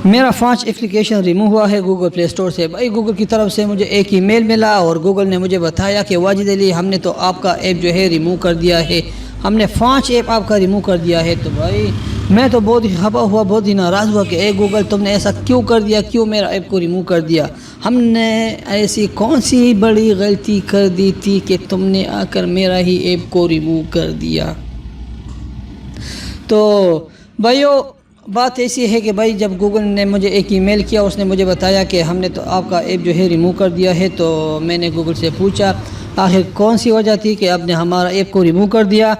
मेरा 5 application remove हुआ है गूगल प्ले स्टोर से। भाई गूगल की तरफ से मुझे एक ईमेल मिला और गूगल ने मुझे बताया कि वाजिद अली हमने तो आपका ऐप जो है रिमूव कर दिया है, हमने 5 ऐप आपका रिमूव कर दिया है। तो भाई मैं तो बहुत ही खफा हुआ, बहुत ही नाराज़ हुआ कि ए गूगल तुमने ऐसा क्यों कर दिया, क्यों मेरा ऐप को रिमूव कर दिया। हमने ऐसी कौन सी बड़ी गलती कर दी थी कि तुमने आकर मेरा ही ऐप को रिमूव कर दिया। तो भाइयों बात ऐसी है कि भाई जब गूगल ने मुझे एक ईमेल किया, उसने मुझे बताया कि हमने तो आपका ऐप जो है रिमूव कर दिया है। तो मैंने गूगल से पूछा आखिर कौन सी वजह थी कि आपने हमारा ऐप को रिमूव कर दिया।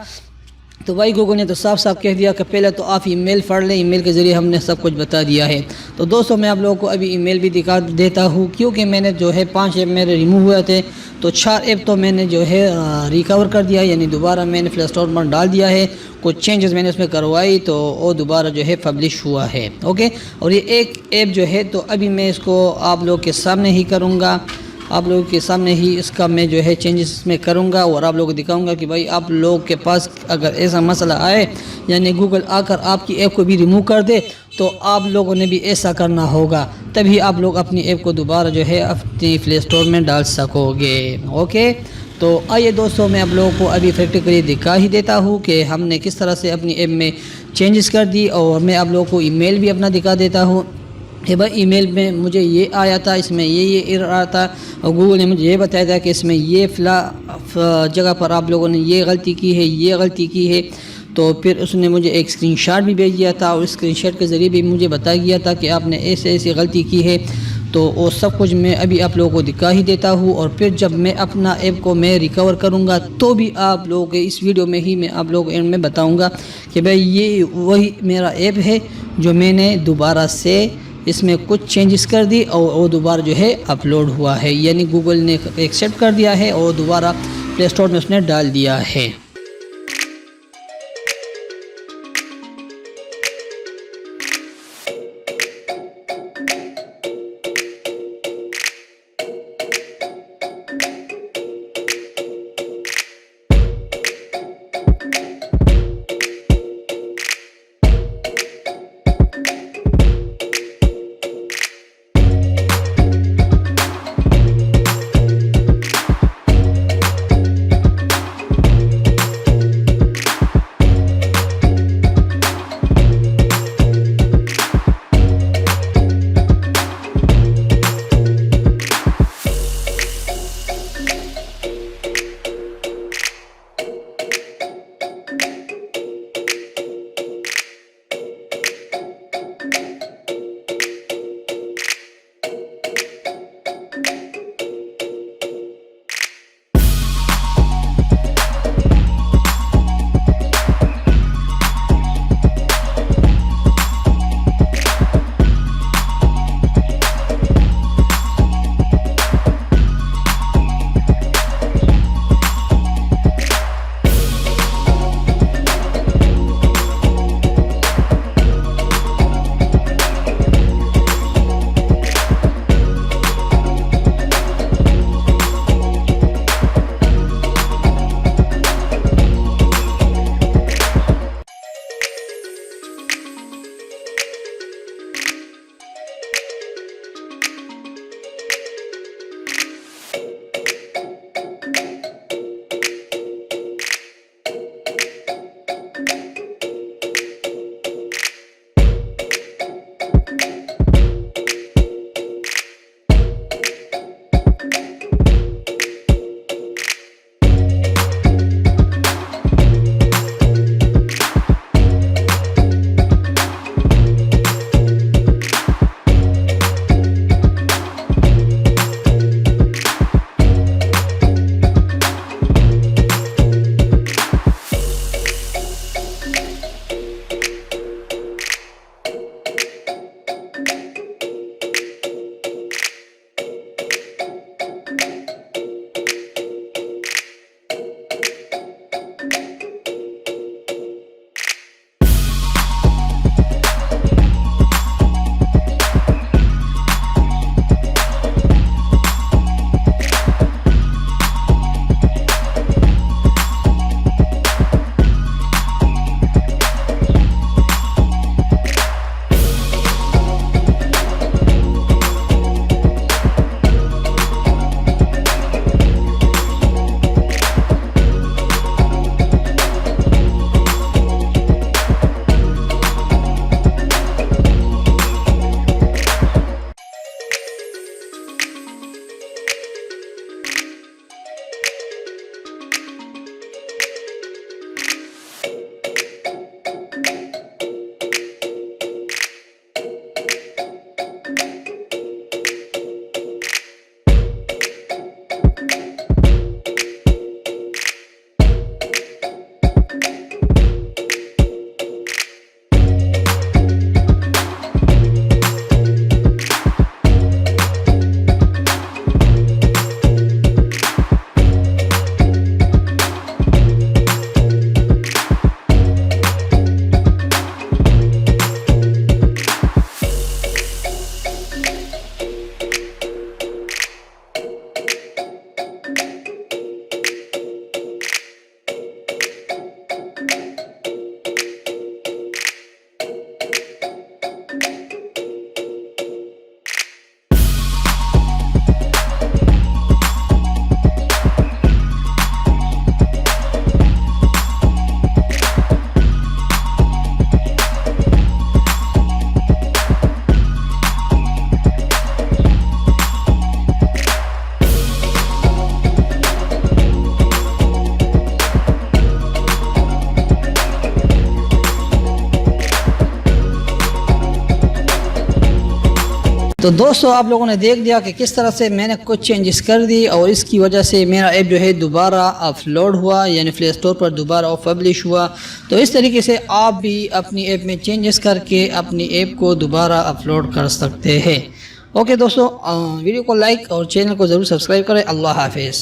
तो भाई गूगल ने तो साफ साफ कह दिया कि पहले तो आप ईमेल पढ़ लें, ईमेल के ज़रिए हमने सब कुछ बता दिया है। तो दोस्तों मैं आप लोगों को अभी ईमेल भी दिखा देता हूँ, क्योंकि मैंने जो है 5 ऐप मेरे रिमूव हुए थे, तो 4 ऐप तो मैंने जो है रिकवर कर दिया, यानी दोबारा मैंने प्ले स्टोर पर डाल दिया है। कुछ चेंजेस मैंने उसमें करवाई तो वो दोबारा जो है पब्लिश हुआ है। ओके, और ये एक ऐप जो है तो अभी मैं इसको आप लोग के सामने ही करूँगा, आप लोगों के सामने ही इसका मैं जो है चेंजेस इसमें करूँगा और आप लोगों को दिखाऊंगा कि भाई आप लोगों के पास अगर ऐसा मसला आए, यानी गूगल आकर आपकी ऐप को भी रिमूव कर दे, तो आप लोगों ने भी ऐसा करना होगा, तभी आप लोग अपनी ऐप को दोबारा जो है अपनी प्ले स्टोर में डाल सकोगे। ओके, तो आइए दोस्तों मैं आप लोगों को अभी प्रैक्टिकली दिखा ही देता हूँ कि हमने किस तरह से अपनी ऐप में चेंजेस कर दी, और मैं आप लोगों को ईमेल भी अपना दिखा देता हूँ कि भाई ईमेल में मुझे ये आया था, इसमें ये एरर आया था, और गूगल ने मुझे ये बताया था कि इसमें ये फ़िला जगह पर आप लोगों ने ये गलती की है, ये गलती की है। तो फिर उसने मुझे एक स्क्रीनशॉट भी भेज दिया था और उस स्क्रीनशॉट के ज़रिए भी मुझे बताया गया था कि आपने ऐसे ऐसी गलती की है। तो वो सब कुछ मैं अभी आप लोगों को दिखा ही देता हूँ, और फिर जब मैं अपना ऐप को मैं रिकवर करूँगा तो भी आप लोगों के इस वीडियो में ही मैं आप लोगों को एंड में बताऊँगा कि भाई ये वही मेरा ऐप है जो मैंने दोबारा से इसमें कुछ चेंजेस कर दी और वो दोबारा जो है अपलोड हुआ है, यानी गूगल ने एक्सेप्ट कर दिया है और दोबारा प्ले स्टोर में उसने डाल दिया है। तो दोस्तों आप लोगों ने देख लिया कि किस तरह से मैंने कुछ चेंजेस कर दी और इसकी वजह से मेरा ऐप जो है दोबारा अपलोड हुआ, यानी प्ले स्टोर पर दोबारा पब्लिश हुआ। तो इस तरीके से आप भी अपनी ऐप में चेंजेस करके अपनी ऐप को दोबारा अपलोड कर सकते हैं। ओके दोस्तों, वीडियो को लाइक और चैनल को ज़रूर सब्सक्राइब करें। अल्लाह हाफिज़।